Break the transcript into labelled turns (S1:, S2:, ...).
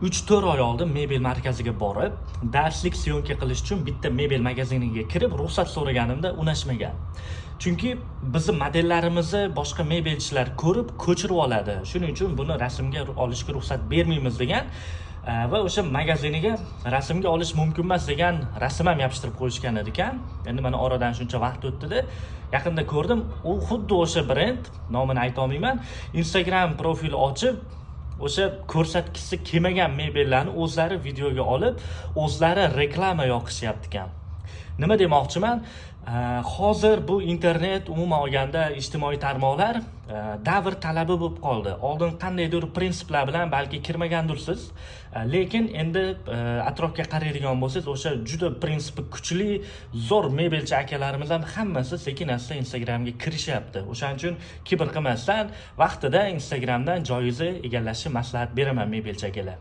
S1: 3-4 oy oldin mebel markaziga borib, darslik syomka qilish uchun bitta mebel magaziniga kirib, ruxsat so'raganimda unashmagan. Chunki bizni modellarimizni boshqa mebelchilar ko'rib, ko'chirib oladi. Shuning uchun buni rasmga olishga ruxsat bermaymiz degan va o'sha magaziniga rasmga olish mumkin emas degan rasm ham yopishtirib qo'yishgan ekan. Endi mana oradan shuncha vaqt o'tdi-da, yaqinda ko'rdim, u xuddi o'sha brend, nomini ayta olmayman, Instagram profili ochib, o'sha ko'rsatgisi kelmagan mebellarni o'zlari videoga olib, o'zlari reklama yoqishyapti ekan. Nima demoqchiman? Hozir bu internet, umuman olganda ijtimoiy tarmoqlar davr talabi bo'lib qoldi. Oldin qandaydir prinsiplar bilan balki kirmagandirsiz, lekin endi atrofga qaraydigan bo'lsangiz, o'sha juda prinsipi kuchli, zo'r mebelchi akalarimiz ham hammasi sekin-asta Instagramga kirishyapti. O'shaning uchun kibr qilmasdan vaqtida Instagramdan joyizni egallashni maslahat beraman mebelchi akalar.